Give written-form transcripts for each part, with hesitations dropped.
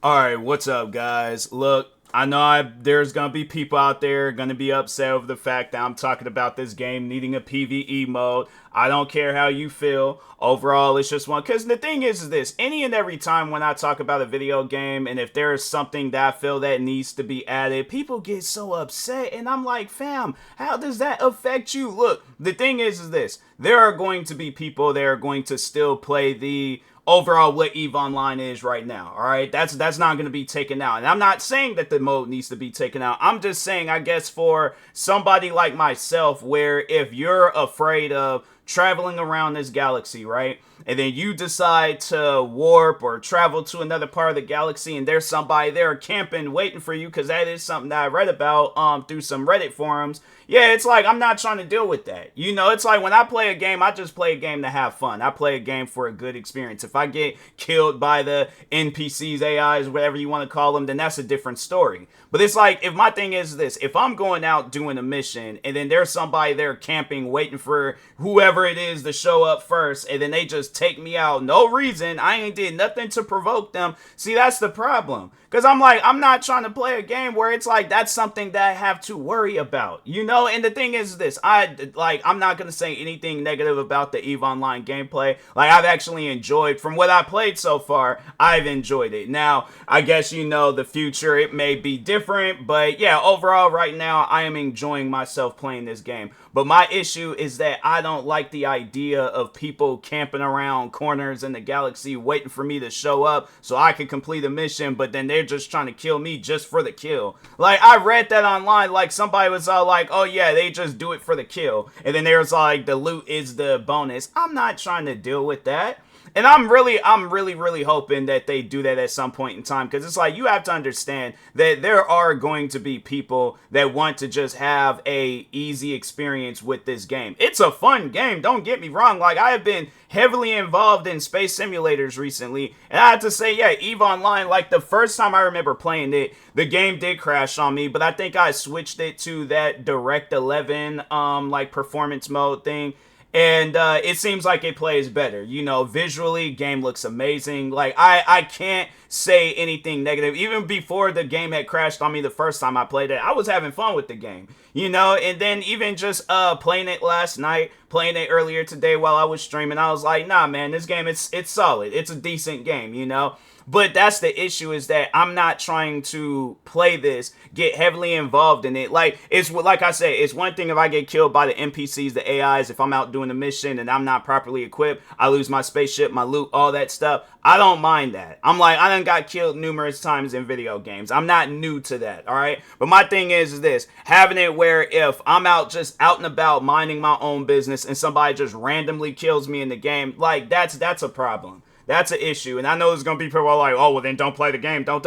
Alright, what's up, guys? Look, I know there's gonna be people out there gonna be upset over the fact that I'm talking about this game needing a PvE mode. I don't care how you feel. Overall, it's just one. Because the thing is this: any and every time when I talk about a video game, and if there's something that I feel that needs to be added, people get so upset, and I'm like, fam, how does that affect you? Look, the thing is this: there are going to be people that are going to still play the overall what EVE Online is right now. All right, that's not going to be taken out, and I'm not saying that the mode needs to be taken out. I'm just saying, I guess for somebody like myself, where if you're afraid of traveling around this galaxy, right? And then you decide to warp or travel to another part of the galaxy, and there's somebody there camping, waiting for you, because that is something that I read about through some Reddit forums. Yeah, it's like I'm not trying to deal with that. You know, it's like when I play a game, I just play a game to have fun. I play a game for a good experience. If I get killed by the NPCs, AIs, whatever you want to call them, then that's a different story. But it's like, if my thing is this: if I'm going out doing a mission, and then there's somebody there camping, waiting for whoever it is to show up first, and then they just take me out, no reason, I ain't did nothing to provoke them. See, that's the problem. Because I'm like, I'm not trying to play a game where it's like that's something that I have to worry about, you know? And the thing is this: I'm not going to say anything negative about the EVE Online gameplay. Like, I've actually enjoyed, from what I played so far, I've enjoyed it. Now, I guess, you know, the future, it may be different, but yeah, overall, right now, I am enjoying myself playing this game. But my issue is that I don't like the idea of people camping around corners in the galaxy waiting for me to show up so I can complete a mission, but then they're just trying to kill me just for the kill. Like, I read that online, like somebody was all like, oh yeah, they just do it for the kill. And then there's like, the loot is the bonus. I'm not trying to deal with that. And I'm really hoping that they do that at some point in time, because it's like, you have to understand that there are going to be people that want to just have a easy experience with this game. It's a fun game, don't get me wrong. Like, I have been heavily involved in space simulators recently, and I have to say, yeah, EVE Online, like the first time I remember playing it, the game did crash on me, but I think I switched it to that Direct 11 like performance mode thing, and it seems like it plays better. You know, visually, game looks amazing. Like, I can't say anything negative. Even before the game had crashed on me the first time I played it, I was having fun with the game, you know. And then even just playing it last night, playing it earlier today while I was streaming, I was like, nah, man, this game, it's solid. It's a decent game, you know. But that's the issue, is that I'm not trying to play this, get heavily involved in it. Like, it's like I said, it's one thing if I get killed by the NPCs, the AIs, if I'm out doing a mission and I'm not properly equipped, I lose my spaceship, my loot, all that stuff. I don't mind that. I'm like, I done got killed numerous times in video games. I'm not new to that, all right? But my thing is this: having it where if I'm out just out and about minding my own business and somebody just randomly kills me in the game, like, that's a problem. That's an issue. And I know there's going to be people like, oh, well, then don't play the game. Don't.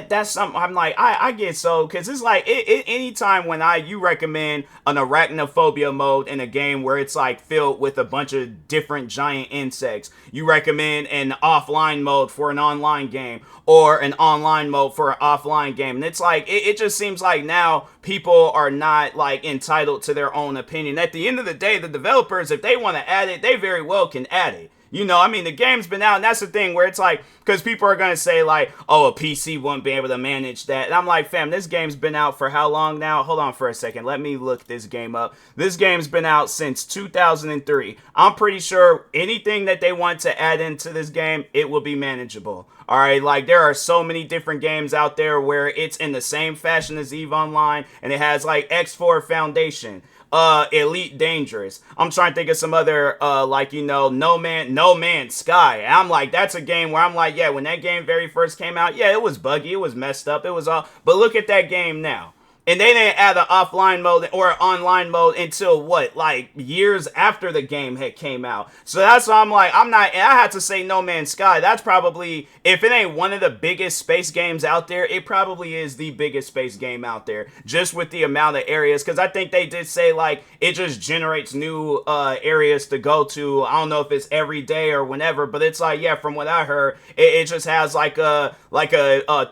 That's something I'm like, I get so, because it's like, anytime when you recommend an arachnophobia mode in a game where it's like filled with a bunch of different giant insects, you recommend an offline mode for an online game, or an online mode for an offline game. And it's like, it just seems like now people are not like entitled to their own opinion. At the end of the day, the developers, if they want to add it, they very well can add it. You know, I mean, the game's been out, and that's the thing where it's like, because people are going to say, like, oh, a PC won't be able to manage that. And I'm like, fam, this game's been out for how long now? Hold on for a second. Let me look this game up. This game's been out since 2003. I'm pretty sure anything that they want to add into this game, it will be manageable. All right, like, there are so many different games out there where it's in the same fashion as EVE Online, and it has, like, X4 Foundation, Elite Dangerous. I'm trying to think of some other, like, you know, No Man's Sky. And I'm like, that's a game where I'm like, yeah, when that game very first came out, yeah, it was buggy, it was messed up, it was all, but look at that game now. And they didn't add an offline mode or an online mode until what, like years after the game had came out. So that's why I'm like, I'm not, and I had to say No Man's Sky. That's probably, if it ain't one of the biggest space games out there, it probably is the biggest space game out there, just with the amount of areas. Because I think they did say, like, it just generates new areas to go to. I don't know if it's every day or whenever, but it's like, yeah, from what I heard, it just has like a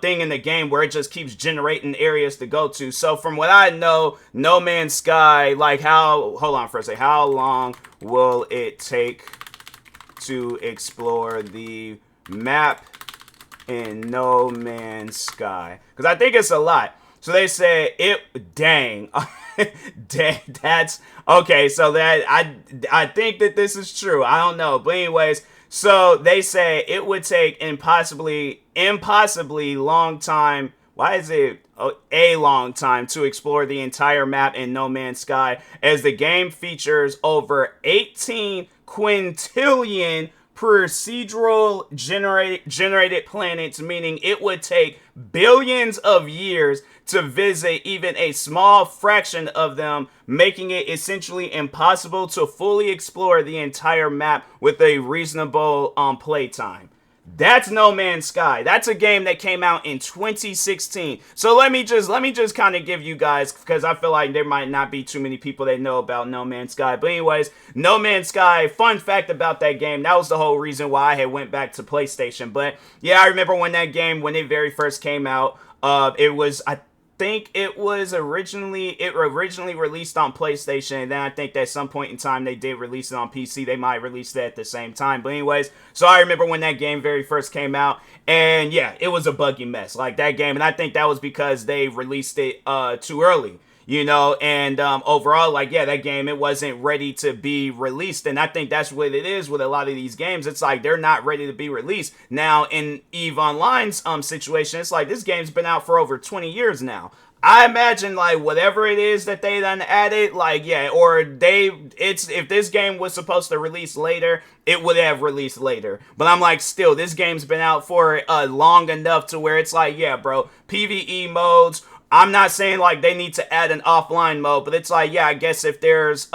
thing in the game where it just keeps generating areas to go to. So from what I know, No Man's Sky, like, hold on for a second, how long will it take to explore the map in No Man's Sky? Because I think it's a lot. So they say dang, that's okay. So that I think that this is true. I don't know, but anyways, so they say it would take impossibly long time. Why is it a long time to explore the entire map in No Man's Sky, as the game features over 18 quintillion procedural generated planets, meaning it would take billions of years to visit even a small fraction of them, making it essentially impossible to fully explore the entire map with a reasonable playtime. That's No Man's Sky. That's a game that came out in 2016. So let me just kind of give you guys, because I feel like there might not be too many people that know about No Man's Sky. But anyways, No Man's Sky, fun fact about that game, that was the whole reason why I had went back to PlayStation. But yeah, I remember when that game, when it very first came out, it was, I think it originally released on PlayStation, and then I think that at some point in time they did release it on PC. They might release that at the same time. But anyways, so I remember when that game very first came out, and yeah, it was a buggy mess, like that game, and I think that was because they released it too early. You know, and overall, like, yeah, that game, it wasn't ready to be released. And I think that's what it is with a lot of these games. It's like they're not ready to be released. Now, in EVE Online's situation, it's like this game's been out for over 20 years now. I imagine, like, whatever it is that they done added, like, yeah, or if this game was supposed to release later, it would have released later. But I'm like, still, this game's been out for long enough to where it's like, yeah, bro, PvE modes. I'm not saying like they need to add an offline mode, but it's like, yeah, I guess if there's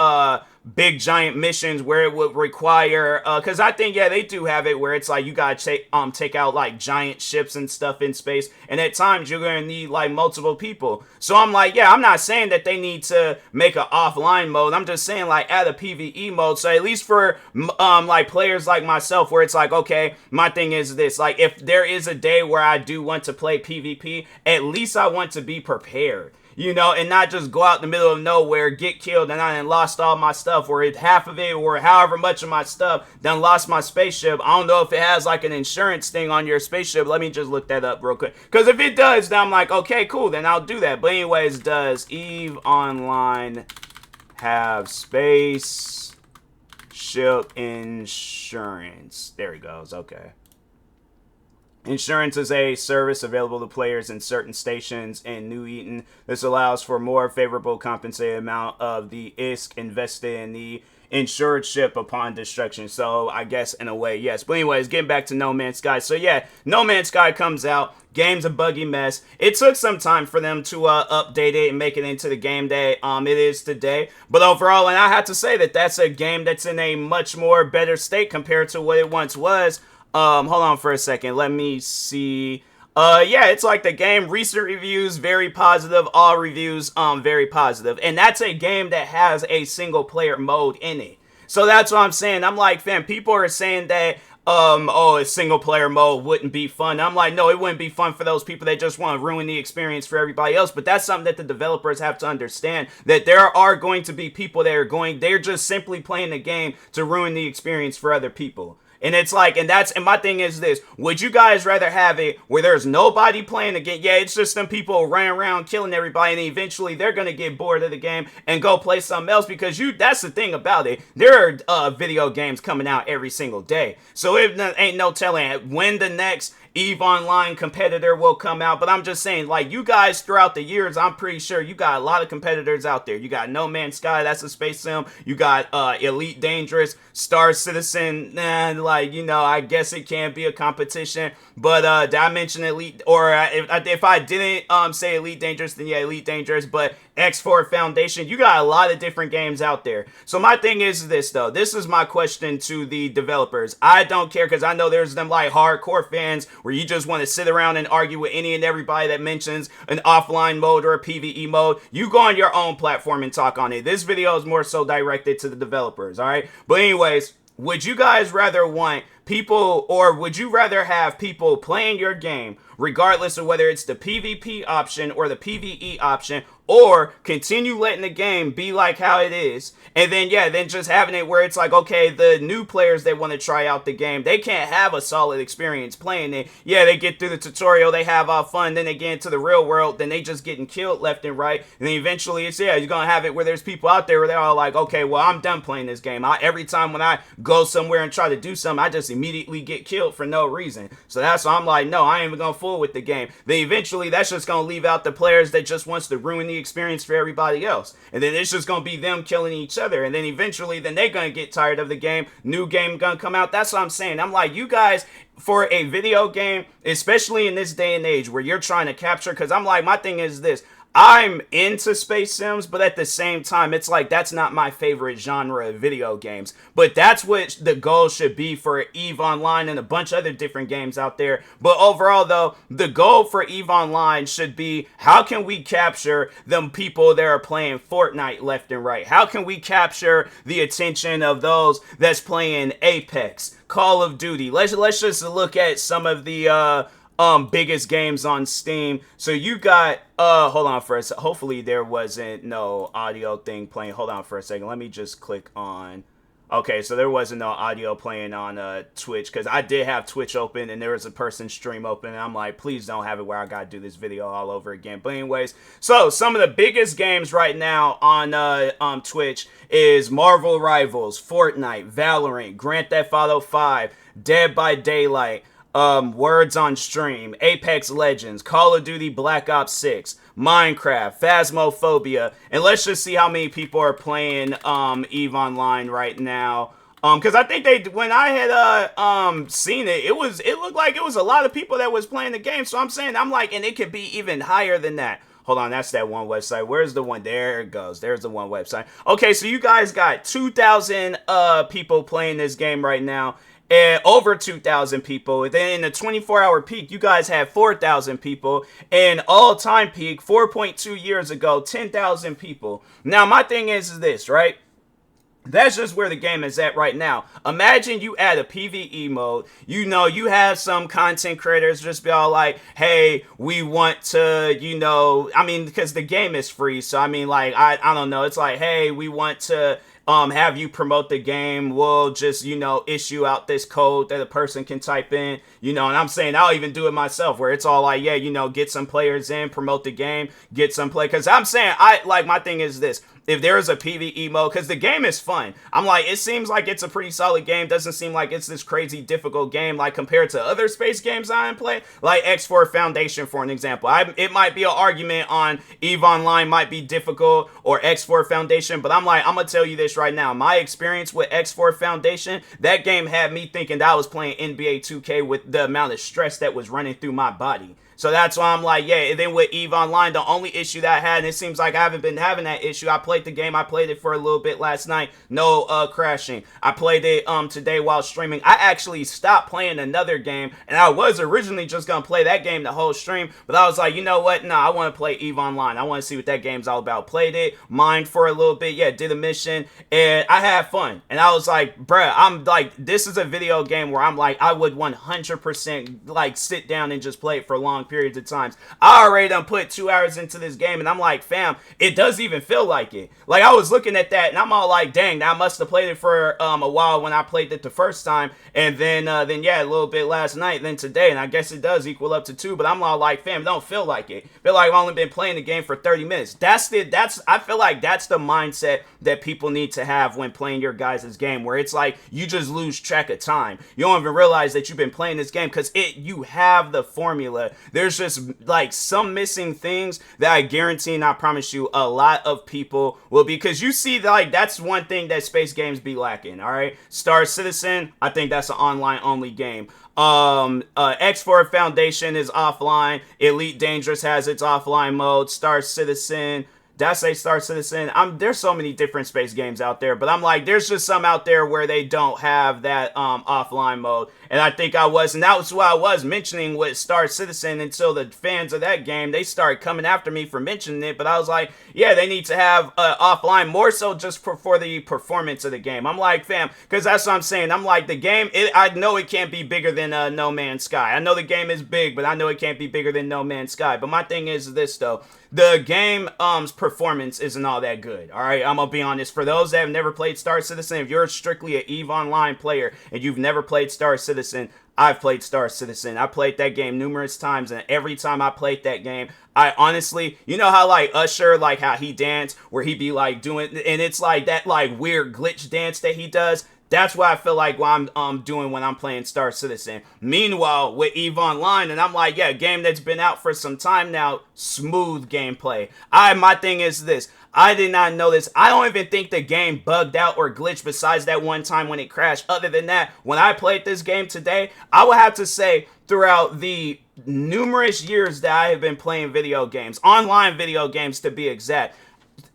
big giant missions where it would require, because I think, yeah, they do have it where it's like you gotta take out like giant ships and stuff in space, and at times you're gonna need like multiple people. So I'm like, yeah, I'm not saying that they need to make an offline mode. I'm just saying like add a PvE mode. So at least for like players like myself, where it's like, okay, my thing is this, like if there is a day where I do want to play PvP, at least I want to be prepared. You know, and not just go out in the middle of nowhere, get killed, and I done lost all my stuff, or half of it, or however much of my stuff, done lost my spaceship. I don't know if it has like an insurance thing on your spaceship. Let me just look that up real quick. Because if it does, then I'm like, okay, cool, then I'll do that. But anyways, does EVE Online have spaceship insurance? There he goes, okay. Insurance is a service available to players in certain stations in New Eden. This allows for more favorable compensated amount of the ISK invested in the insured ship upon destruction. So I guess in a way, yes. But anyways, getting back to No Man's Sky. So yeah, No Man's Sky comes out. Game's a buggy mess. It took some time for them to update it and make it into the game that it is today. But overall, and I have to say that that's a game that's in a much more better state compared to what it once was. Hold on for a second. Let me see. Yeah, it's like the game, recent reviews, very positive. All reviews, very positive. And that's a game that has a single player mode in it. So that's what I'm saying. I'm like, fam, people are saying that, a single player mode wouldn't be fun. I'm like, no, it wouldn't be fun for those people that just want to ruin the experience for everybody else. But that's something that the developers have to understand, that there are going to be people that are they're just simply playing the game to ruin the experience for other people. And it's like, and my thing is this, would you guys rather have it where there's nobody playing the game? Yeah, it's just them people running around killing everybody, and eventually they're going to get bored of the game and go play something else, because that's the thing about it. There are video games coming out every single day. So it ain't no telling when the next EVE Online competitor will come out. But I'm just saying, like, you guys throughout the years, I'm pretty sure you got a lot of competitors out there. You got No Man's Sky, that's a space sim. You got Elite Dangerous, Star Citizen, like, you know, I guess it can be a competition. But did I mention Elite, or if I didn't say Elite Dangerous, then yeah, Elite Dangerous. But X4 Foundation, you got a lot of different games out there. So my thing is this, though. This is my question to the developers. I don't care, because I know there's them like hardcore fans where you just want to sit around and argue with any and everybody that mentions an offline mode or a PvE mode. You go on your own platform and talk on it. This video is more so directed to the developers, all right? But anyways, would you guys rather want people, or would you rather have people playing your game regardless of whether it's the PvP option or the PvE option, or continue letting the game be like how it is, and then then just having it where it's like, okay, the new players that want to try out the game, they can't have a solid experience playing it. They get through the tutorial, they have fun, then they get into the real world, then they just getting killed left and right, and then eventually it's you're gonna have it where there's people out there where they're all like, okay, well, I'm done playing this game. Every time when I go somewhere and try to do something, I just immediately get killed for no reason. So that's why I'm like, no, I ain't even gonna fool with the game. Then eventually that's just gonna leave out the players that just wants to ruin the experience for everybody else, and then it's just gonna be them killing each other, and then eventually then they're gonna get tired of the game, new game gonna come out. That's what I'm saying. I'm like, you guys, for a video game, especially in this day and age where you're trying to capture, because I'm like, my thing is this, I'm into space sims, but at the same time, it's like, that's not my favorite genre of video games. But that's what the goal should be for EVE Online and a bunch of other different games out there. But overall, though, the goal for EVE Online should be, how can we capture them people that are playing Fortnite left and right? How can we capture the attention of those that's playing Apex, Call of Duty? Let's just look at some of the biggest games on Steam. So you got hold on for a second. Hopefully there wasn't no audio thing playing. Hold on for a second. Let me just click on. Okay, so there wasn't no audio playing on Twitch, because I did have Twitch open and there was a person stream open, and I'm like, please don't have it where I gotta do this video all over again. But anyways, so some of the biggest games right now on Twitch is Marvel Rivals, Fortnite, Valorant, Grand Theft Auto 5, Dead by Daylight, Words on Stream, Apex Legends, Call of Duty Black Ops 6, Minecraft, Phasmophobia, and let's just see how many people are playing EVE Online right now. Because I think when I had seen it, it looked like it was a lot of people that was playing the game. So I'm like, and it could be even higher than that. Hold on, that's that one website. Where's the one? There it goes. There's the one website. Okay, so you guys got 2,000 people playing this game right now. And over 2,000 people. And then in the 24-hour peak, you guys had 4,000 people. And all-time peak, 4.2 years ago, 10,000 people. Now, my thing is this, right? That's just where the game is at right now. Imagine you add a PvE mode. You have some content creators just be all like, hey, we want to, because the game is free. So, I don't know. It's like, hey, we want to have you promote the game. We'll just, issue out this code that a person can type in, and I'm saying I'll even do it myself, where it's all like, get some players in, promote the game, get some play. Because I'm saying, my thing is this. If there is a PvE mode, because the game is fun. I'm like, it seems like it's a pretty solid game. Doesn't seem like it's this crazy difficult game, like compared to other space games I play, like X4 Foundation, for an example. It might be an argument on EVE Online might be difficult or X4 Foundation, but I'm like, I'm gonna tell you this right now. My experience with X4 Foundation, that game had me thinking that I was playing NBA 2K with the amount of stress that was running through my body. So that's why I'm like, and then with EVE Online, the only issue that I had, and it seems like I haven't been having that issue, I played the game, I played it for a little bit last night, no crashing. I played it today while streaming. I actually stopped playing another game, and I was originally just going to play that game the whole stream, but I was like, you know what, I want to play EVE Online. I want to see what that game's all about. Played it, mined for a little bit, did a mission, and I had fun. And I was like, bruh, I'm like, this is a video game where I'm like, I would 100% like sit down and just play it for long periods of times. I already done put 2 hours into this game, and I'm like, fam, it doesn't even feel like it. Like, I was looking at that, and I'm all like, dang, I must have played it for a while when I played it the first time, and then a little bit last night, then today, and I guess it does equal up to 2, but I'm all like, fam, it don't feel like it. I feel like I've only been playing the game for 30 minutes. I feel like that's the mindset that people need to have when playing your guys' game, where it's like, you just lose track of time. You don't even realize that you've been playing this game, because you have the formula. There's just like some missing things that I guarantee and I promise you a lot of people will be, because you see, like, that's one thing that space games be lacking. All right, Star Citizen, I think that's an online only game. X4 Foundation is offline. Elite Dangerous has its offline mode. Star Citizen, Did I say Star Citizen? There's so many different space games out there, but I'm like, there's just some out there where they don't have that offline mode. And I think and that was what I was mentioning with Star Citizen until the fans of that game, they started coming after me for mentioning it. But I was like, yeah, they need to have offline more so just for the performance of the game. I'm like, fam, because that's what I'm saying. I'm like, the game, I know it can't be bigger than No Man's Sky. I know the game is big, but I know it can't be bigger than No Man's Sky. But my thing is this, though. The game's performance isn't all that good. All right, I'm gonna be honest. For those that have never played Star Citizen, if you're strictly an EVE Online player and you've never played Star Citizen, I've played Star Citizen. I played that game numerous times, and every time I played that game, I honestly, you know how like Usher, like how he danced, where he be like doing, and it's like that like weird glitch dance that he does. That's what I feel like what I'm doing when I'm playing Star Citizen. Meanwhile, with EVE Online, and I'm like, yeah, a game that's been out for some time now, smooth gameplay. My thing is this. I did not know this. I don't even think the game bugged out or glitched besides that one time when it crashed. Other than that, when I played this game today, I would have to say throughout the numerous years that I have been playing video games, online video games to be exact,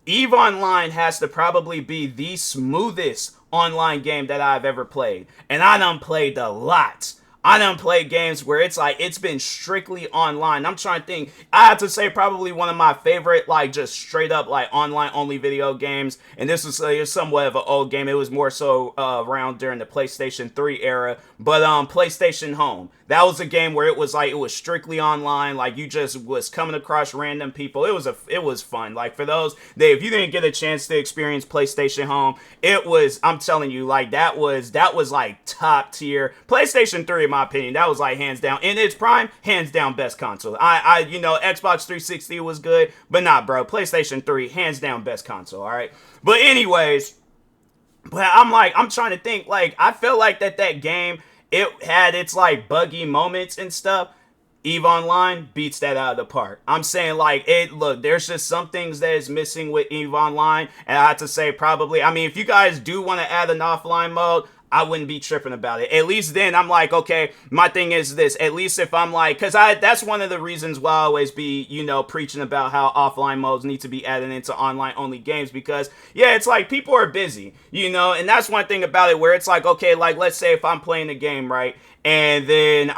EVE Online has to probably be the smoothest online game that I've ever played. And I done played a lot. I done played games where it's like, it's been strictly online. I'm trying to think. I have to say probably one of my favorite, like, just straight up, like, online-only video games. And this was somewhat of an old game. It was more so around during the PlayStation 3 era. But PlayStation Home. That was a game where it was like, it was strictly online. Like, you just was coming across random people. It was fun. Like, for those, if you didn't get a chance to experience PlayStation Home, I'm telling you, like, that was like top tier. PlayStation 3, in my opinion, that was like hands down. In its prime, hands down best console. Xbox 360 was good, but nah, bro. PlayStation 3, hands down best console, alright? But anyways, I'm trying to think, like, I feel like that game, it had its, like, buggy moments and stuff. EVE Online beats that out of the park. I'm saying, like, there's just some things that is missing with EVE Online, and I have to say probably, if you guys do want to add an offline mode, I wouldn't be tripping about it. At least then I'm like, okay, my thing is this. At least if I'm like, because that's one of the reasons why I always be, preaching about how offline modes need to be added into online only games, because, yeah, it's like people are busy, and that's one thing about it where it's like, okay, like, let's say if I'm playing a game, right? And then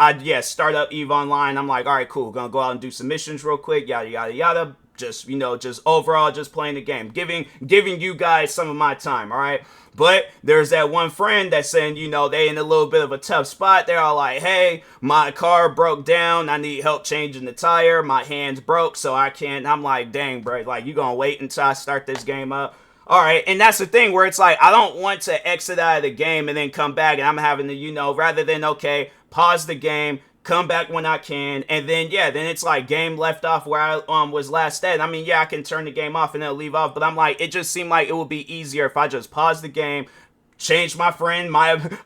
start up EVE Online. I'm like, all right, cool. Gonna go out and do some missions real quick, yada, yada, yada. Just, just overall, just playing the game. Giving you guys some of my time, all right? But there's that one friend that's saying, they in a little bit of a tough spot. They're all like, hey, my car broke down. I need help changing the tire. My hand's broke, so I can't. I'm like, dang, bro. Like, you gonna wait until I start this game up? All right, and that's the thing where it's like, I don't want to exit out of the game and then come back, and I'm having to, rather than, okay, pause the game, come back when I can, and then, then it's like game left off where I was last at. I can turn the game off and then leave off, but I'm like, it just seemed like it would be easier if I just pause the game, change my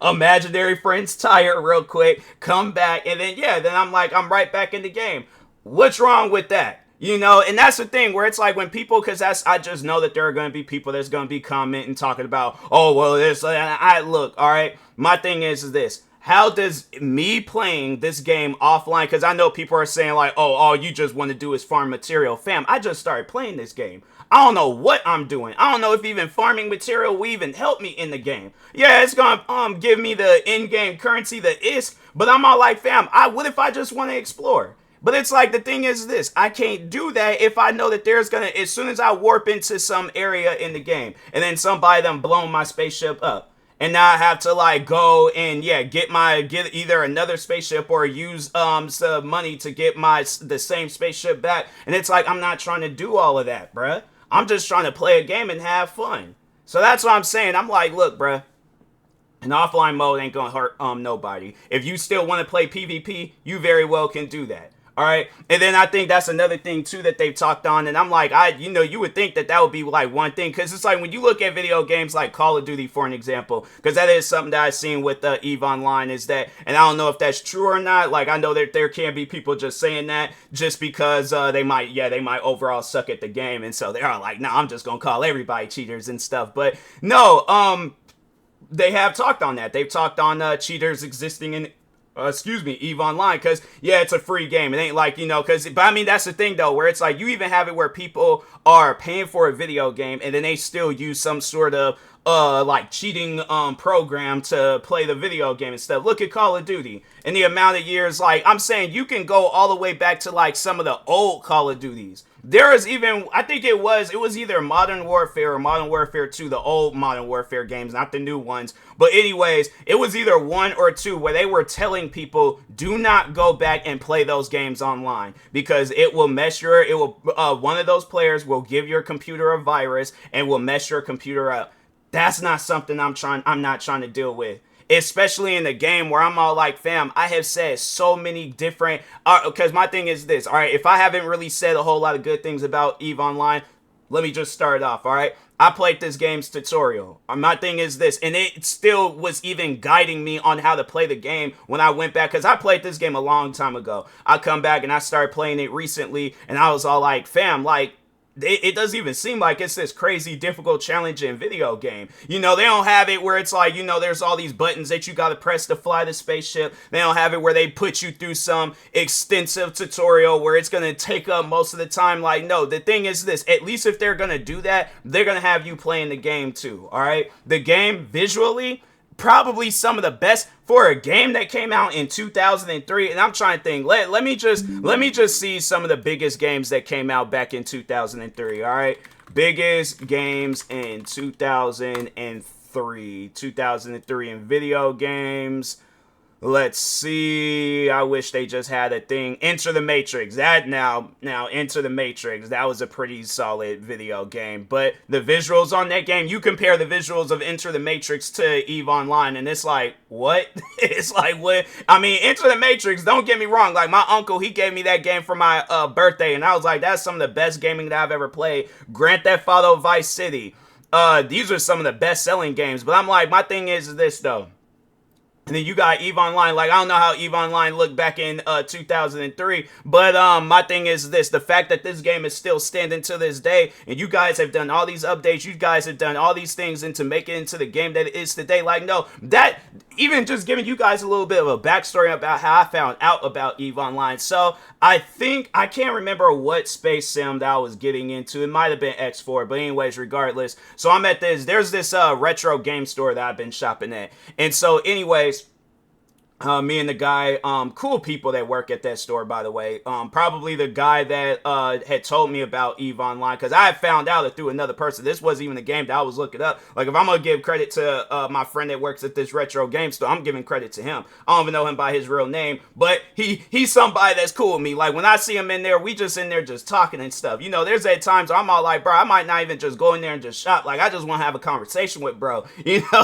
imaginary friend's tire real quick, come back, and then, then I'm like, I'm right back in the game. What's wrong with that? And that's the thing where it's like when people, because I just know that there are going to be people that's going to be commenting, talking about, oh, well, this, look, all right, my thing is this. How does me playing this game offline, because I know people are saying like, oh, all you just want to do is farm material. Fam, I just started playing this game. I don't know what I'm doing. I don't know if even farming material will even help me in the game. Yeah, it's going to give me the in-game currency, the IS, but I'm all like, fam, what if I just want to explore? But it's like, the thing is this, I can't do that if I know that there's gonna, as soon as I warp into some area in the game, and then somebody done blown my spaceship up. And now I have to like go and get either another spaceship or use some money to get the same spaceship back. And it's like, I'm not trying to do all of that, bruh. I'm just trying to play a game and have fun. So that's what I'm saying. I'm like, look, bruh. An offline mode ain't gonna hurt nobody. If you still want to play PvP, you very well can do that. All right. And then I think that's another thing, too, that they've talked on. And I'm like, you would think that would be like one thing, because it's like when you look at video games like Call of Duty, for an example, because that is something that I've seen with EVE Online is that, and I don't know if that's true or not. Like, I know that there can be people just saying that just because they might overall suck at the game. And so they're all like, nah, I'm just going to call everybody cheaters and stuff. But no, they have talked on that. They've talked on cheaters existing in excuse me, EVE Online, because yeah, it's a free game. It ain't like, but I mean, that's the thing though, where it's like you even have it where people are paying for a video game and then they still use some sort of like cheating program to play the video game and stuff. Look at Call of Duty and the amount of years. Like, I'm saying, you can go all the way back to like some of the old Call of Duties. There is even, I think it was either Modern Warfare or Modern Warfare 2, the old Modern Warfare games, not the new ones. But anyways, it was either 1 or 2 where they were telling people, do not go back and play those games online because it will mess one of those players will give your computer a virus and will mess your computer up. That's not something I'm not trying to deal with. Especially in a game where I'm all like, fam, I have said so many different, because my thing is this, all right, if I haven't really said a whole lot of good things about EVE Online, let me just start off, all right? I played this game's tutorial. My thing is this, and it still was even guiding me on how to play the game when I went back, because I played this game a long time ago. I come back and I started playing it recently, and I was all like, fam, like, it doesn't even seem like it's this crazy, difficult, challenging video game. They don't have it where it's like, there's all these buttons that you got to press to fly the spaceship. They don't have it where they put you through some extensive tutorial where it's going to take up most of the time. Like, no, the thing is this, at least if they're going to do that, they're going to have you playing the game too, all right? The game visually, probably some of the best for a game that came out in 2003. And I'm trying to think, let me just see some of the biggest games that came out back in 2003. All right, biggest games in 2003 in video games. Let's see. I wish they just had a thing. Enter the Matrix. Now Enter the Matrix. That was a pretty solid video game. But the visuals on that game, you compare the visuals of Enter the Matrix to EVE Online, and it's like, what? It's like, what? I mean, Enter the Matrix, don't get me wrong. Like, my uncle, he gave me that game for my birthday, and I was like, that's some of the best gaming that I've ever played. Grand Theft Auto Vice City. These are some of the best-selling games. But I'm like, my thing is this, though. And then you got EVE Online. Like, I don't know how EVE Online looked back in 2003. But my thing is this. The fact that this game is still standing to this day. And you guys have done all these updates. You guys have done all these things into make it into the game that it is today. Like, no. That, even just giving you guys a little bit of a backstory about how I found out about EVE Online. So, I can't remember what space sim that I was getting into. It might have been X4. But anyways, regardless. So, I'm at there's this retro game store that I've been shopping at. And so, anyways, me and the guy, cool people that work at that store, by the way. Probably the guy that had told me about EVE Online, because I had found out it through another person. This wasn't even the game that I was looking up. Like, if I'm going to give credit to my friend that works at this retro game store, I'm giving credit to him. I don't even know him by his real name, but he's somebody that's cool with me. Like, when I see him in there, we just in there just talking and stuff. There's at times where I'm all like, bro, I might not even just go in there and just shop. Like, I just want to have a conversation with bro,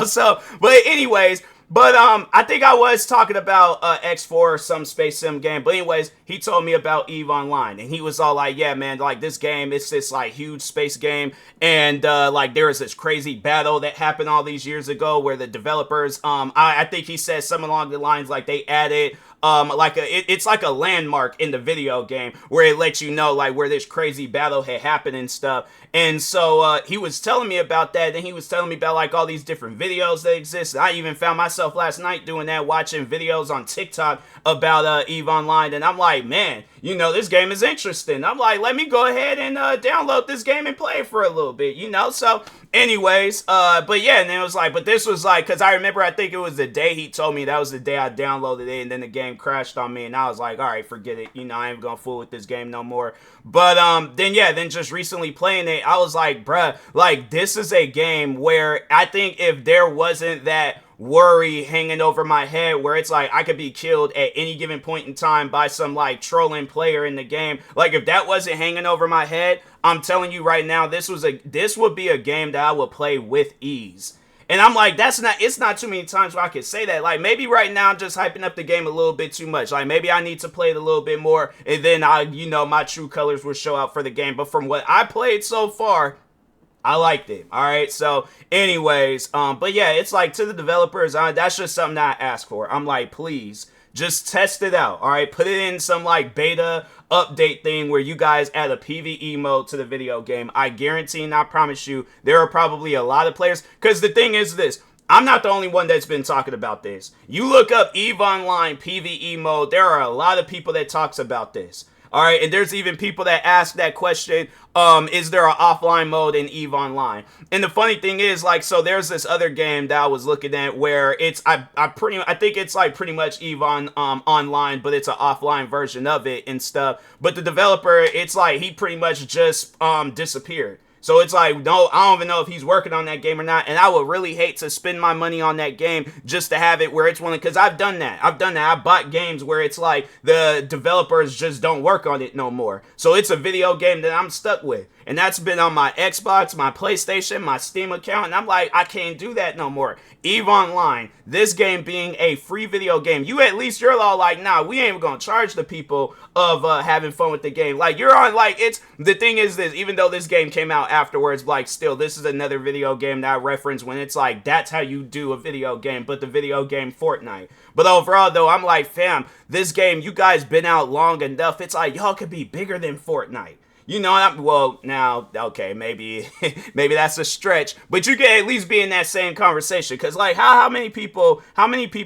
so, but anyways. But I think I was talking about X4 or some space sim game. But anyways, he told me about EVE Online. And he was all like, yeah, man, like this game, it's this like huge space game. And like there was this crazy battle that happened all these years ago where the developers, I think he said something along the lines like they added it's like a landmark in the video game where it lets you know like where this crazy battle had happened and stuff. And so he was telling me about that. And he was telling me about like all these different videos that exist. I even found myself last night doing that, watching videos on TikTok about EVE Online. And I'm like, man, this game is interesting. I'm like, let me go ahead and download this game and play it for a little bit, So anyways, but yeah, and then it was like, but this was like, because I remember, I think it was the day he told me, that was the day I downloaded it, and then the game crashed on me, and I was like, all right, forget it, I ain't gonna fool with this game no more. But then just recently playing it, I was like, bruh, like this is a game where I think if there wasn't that worry hanging over my head where it's like I could be killed at any given point in time by some like trolling player in the game, like if that wasn't hanging over my head, I'm telling you right now, this would be a game that I would play with ease. And I'm like, it's not too many times where I could say that. Like, maybe right now I'm just hyping up the game a little bit too much. Like, maybe I need to play it a little bit more, and then my true colors will show out for the game. But from what I played so far, I liked it. All right. So anyways, but yeah, it's like to the developers, that's just something that I ask for. I'm like, please just test it out. All right. Put it in some like beta update thing where you guys add a PvE mode to the video game. I guarantee and I promise you there are probably a lot of players, because the thing is this, I'm not the only one that's been talking about this. You look up EVE Online PvE mode, there are a lot of people that talks about this. All right, and there's even people that ask that question, is there an offline mode in EVE Online? And the funny thing is, like, so there's this other game that I was looking at where it's, I think it's like pretty much EVE online, but it's an offline version of it and stuff. But the developer, it's like he pretty much just disappeared. So it's like, no, I don't even know if he's working on that game or not. And I would really hate to spend my money on that game just to have it where it's one, because I've done that. I bought games where it's like the developers just don't work on it no more. So it's a video game that I'm stuck with. And that's been on my Xbox, my PlayStation, my Steam account. And I'm like, I can't do that no more. EVE Online, this game being a free video game, you at least, you're all like, nah, we ain't gonna charge the people of having fun with the game. Like, you're on, like, it's, the thing is this, even though this game came out afterwards, like, still, this is another video game that I reference when it's like, that's how you do a video game, but the video game Fortnite. But overall, though, I'm like, fam, this game, you guys been out long enough, it's like, y'all could be bigger than Fortnite. You know, well, now, okay, maybe that's a stretch, but you can at least be in that same conversation. Because, like, how many people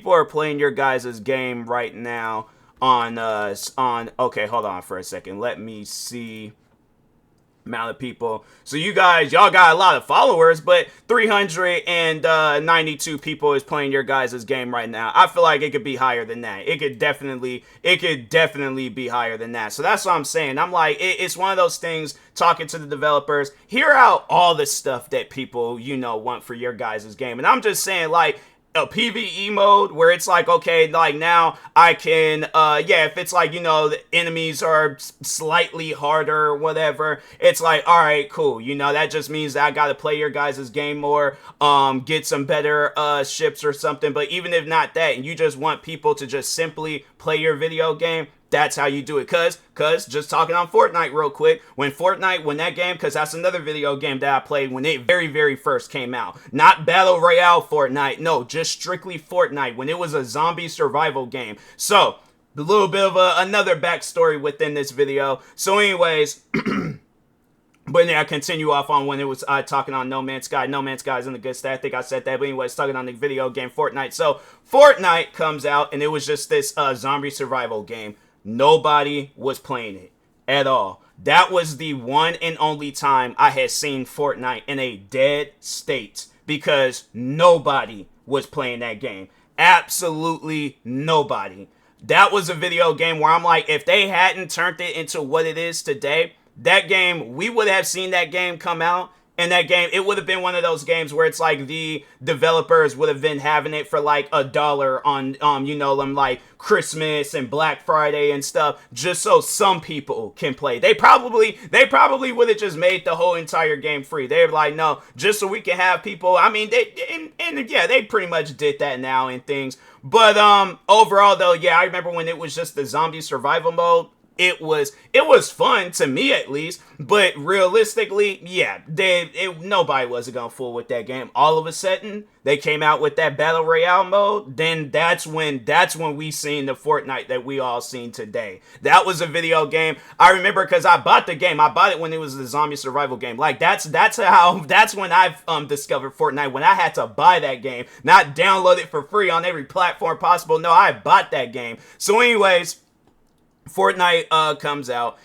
are playing your guys' game right now okay, hold on for a second. Let me see amount of people. So you guys, y'all got a lot of followers, but 392 people is playing your guys' game right now. I feel like it could be higher than that. It could definitely be higher than that. So that's what I'm saying. I'm like, it's one of those things, talking to the developers, hear out all the stuff that people, you know, want for your guys' game. And I'm just saying, like, a PvE mode where it's like, okay, like now I can, if it's like, you know, the enemies are slightly harder or whatever, it's like, all right, cool. You know, that just means that I got to play your guys' game more, get some better ships or something. But even if not that, and you just want people to just simply play your video game, that's how you do it. Cause just talking on Fortnite real quick, when that game, cause that's another video game that I played when it very, very first came out. Not Battle Royale Fortnite, no, just strictly Fortnite, when it was a zombie survival game. So, a little bit of another backstory within this video. So anyways, but yeah, I continue off on when it was talking on No Man's Sky. No Man's Sky is in the good stat. I think I said that. But anyways, talking on the video game Fortnite. So Fortnite comes out, and it was just this zombie survival game. Nobody was playing it at all. That was the one and only time I had seen Fortnite in a dead state, because nobody was playing that game. Absolutely nobody. That was a video game where I'm like, if they hadn't turned it into what it is today, that game, we would have seen that game come out, and that game, it would have been one of those games where it's like the developers would have been having it for like $1 on, you know, them like Christmas and Black Friday and stuff, just so some people can play. They probably would have just made the whole entire game free. They're like, no, just so we can have people. I mean, they pretty much did that now and things. But overall though, yeah, I remember when it was just the zombie survival mode. It was fun to me at least, but realistically, yeah, nobody wasn't gonna fool with that game. All of a sudden, they came out with that battle royale mode. Then that's when we seen the Fortnite that we all seen today. That was a video game. I remember because I bought the game. I bought it when it was the zombie survival game. Like that's when I've discovered Fortnite, when I had to buy that game, not download it for free on every platform possible. No, I bought that game. So, anyways, Fortnite comes out,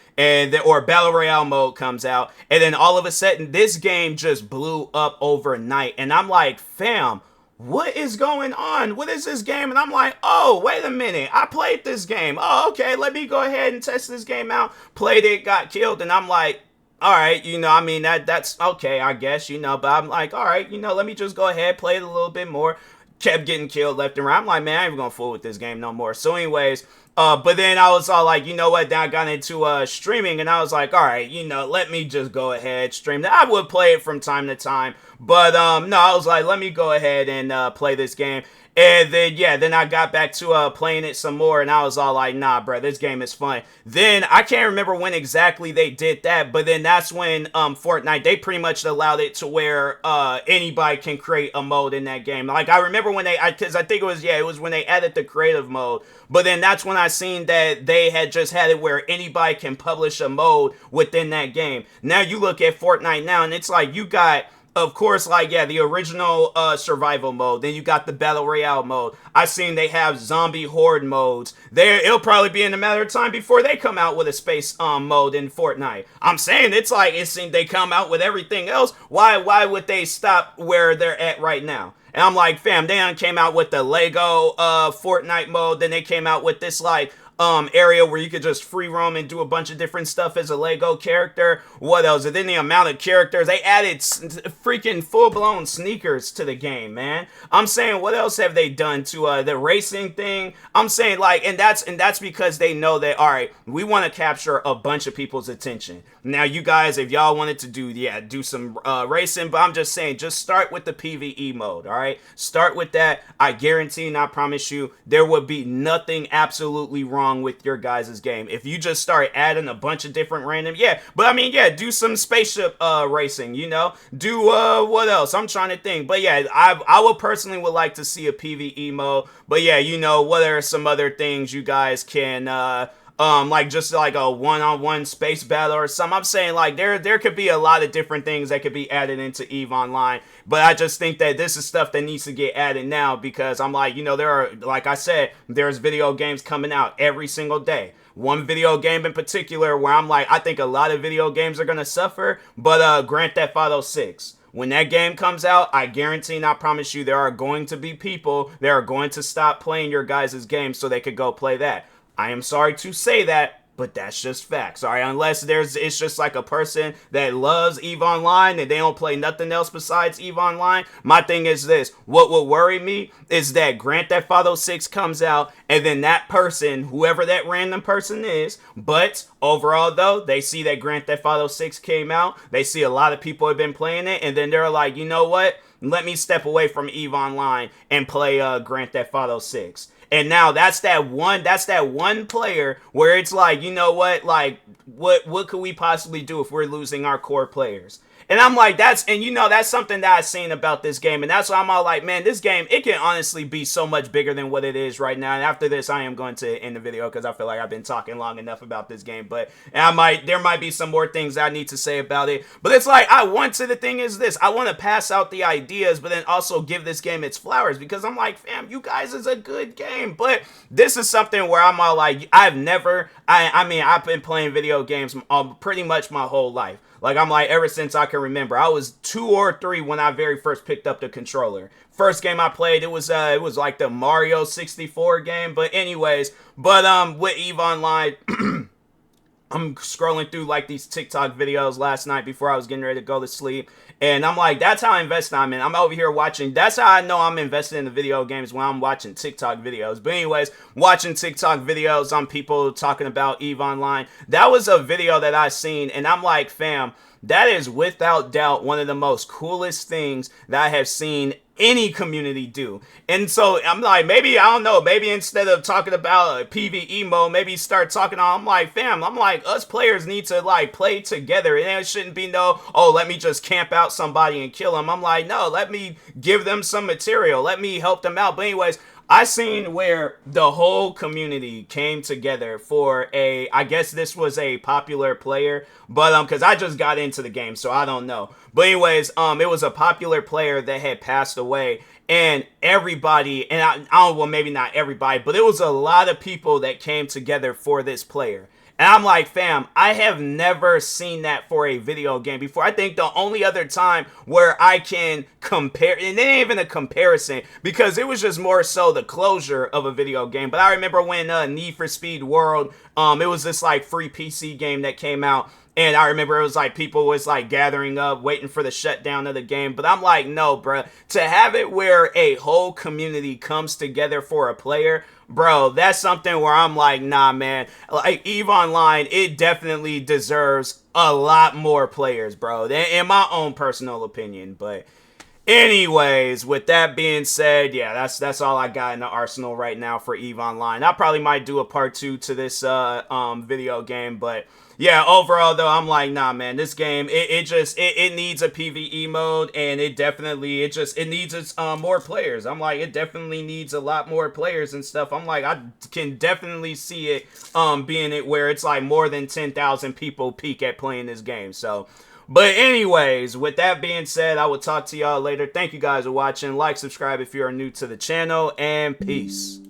or Battle Royale mode comes out, and then all of a sudden, this game just blew up overnight, and I'm like, fam, what is going on? What is this game? And I'm like, oh, wait a minute, I played this game. Oh, okay, let me go ahead and test this game out. Played it, got killed, and I'm like, all right, you know, I mean, that's okay, I guess, you know, but I'm like, all right, you know, let me just go ahead, play it a little bit more. Kept getting killed left and right. I'm like, man, I ain't even gonna fool with this game no more. So anyways, but then I was all like, you know what, then I got into streaming, and I was like, all right, you know, let me just go ahead, stream. I would play it from time to time, but no, I was like, let me go ahead and play this game. And then, yeah, then I got back to playing it some more, and I was all like, nah, bro, this game is fun. Then, I can't remember when exactly they did that, but then that's when Fortnite, they pretty much allowed it to where anybody can create a mode in that game. Like, I remember when because I think it was when they added the creative mode, but then that's when I seen that they had just had it where anybody can publish a mode within that game. Now, you look at Fortnite now, and it's like, you got of course, like, yeah, the original survival mode. Then you got the battle royale mode. I seen they have zombie horde modes. It'll probably be in a matter of time before they come out with a space mode in Fortnite. I'm saying it's like they come out with everything else. Why would they stop where they're at right now? And I'm like, fam, they done came out with the Lego Fortnite mode. Then they came out with this like area where you could just free roam and do a bunch of different stuff as a Lego character. What else? And then the amount of characters, they added freaking full-blown sneakers to the game, man. I'm saying, what else have they done to the racing thing? I'm saying, like, and that's because they know that, all right, we want to capture a bunch of people's attention. Now, you guys, if y'all wanted to do some racing, but I'm just saying, just start with the PvE mode, all right? Start with that. I guarantee and I promise you, there would be nothing absolutely wrong with your guys' game if you just start adding a bunch of different random, but I mean, do some spaceship racing, do what else? I'm trying to think, but I will personally would like to see a PvE mode, but what are some other things you guys can like just like a one-on-one space battle or something. I'm saying like there could be a lot of different things that could be added into EVE Online, but I just think that this is stuff that needs to get added now because I'm like, there are, like I said, there's video games coming out every single day. One video game in particular where I'm like, I think a lot of video games are gonna suffer, but Grand Theft Auto 6. When that game comes out, I guarantee and I promise you there are going to be people that are going to stop playing your guys' game so they could go play that. I am sorry to say that, but that's just facts. All right, unless it's just like a person that loves EVE Online and they don't play nothing else besides EVE Online. My thing is this: what would worry me is that Grand Theft Auto 6 comes out and then that person, whoever that random person is, but overall though, they see that Grand Theft Auto 6 came out, they see a lot of people have been playing it, and then they're like, you know what? Let me step away from EVE Online and play Grand Theft Auto 6. And now that's that one player where it's like, you know what, like, what could we possibly do if we're losing our core players? And I'm like, that's something that I've seen about this game. And that's why I'm all like, man, this game, it can honestly be so much bigger than what it is right now. And after this, I am going to end the video because I feel like I've been talking long enough about this game. But there might be some more things I need to say about it. But it's like, the thing is this, I want to pass out the ideas, but then also give this game its flowers because I'm like, fam, you guys is a good game. But this is something where I'm all like, I've been playing video games pretty much my whole life. Like, I'm like, ever since I can remember. I was 2 or 3 when I very first picked up the controller. First game I played, it was like the Mario 64 game. But anyways, with EVE Online, I'm scrolling through like these TikTok videos last night before I was getting ready to go to sleep. And I'm like, that's how invested I'm in. I'm over here watching. That's how I know I'm invested in the video games when I'm watching TikTok videos. But anyways, watching TikTok videos on people talking about EVE Online. That was a video that I seen. And I'm like, fam, that is without doubt one of the most coolest things that I have seen any community do. And so I'm like, maybe, I don't know, maybe instead of talking about a PvE mode, maybe start talking on, I'm like, fam, I'm like, us players need to like play together. And it shouldn't be let me just camp out somebody and kill them. I'm like, no, let me give them some material. Let me help them out. But anyways, I seen where the whole community came together for I guess this was a popular player, but because I just got into the game, so I don't know. But anyways, it was a popular player that had passed away, and everybody, and I don't, well, maybe not everybody, but it was a lot of people that came together for this player. And I'm like, fam, I have never seen that for a video game before. I think the only other time where I can compare, and it ain't even a comparison, because it was just more so the closure of a video game. But I remember when Need for Speed World, it was this like free PC game that came out. And I remember it was like people was like gathering up, waiting for the shutdown of the game. But I'm like, no, bro. To have it where a whole community comes together for a player, bro, that's something where I'm like, nah, man. Like, EVE Online, it definitely deserves a lot more players, bro. In my own personal opinion. But anyways, with that being said, yeah, that's all I got in the arsenal right now for EVE Online. I probably might do a part 2 to this video game, but Yeah, overall though, I'm like, nah, man, this game, it needs a PvE mode, and it needs more players. I'm like, it definitely needs a lot more players and stuff. I'm like, I can definitely see it being it where it's like more than 10,000 people peak at playing this game. So, but anyways, with that being said, I will talk to y'all later. Thank you guys for watching. Like, subscribe if you are new to the channel, and peace.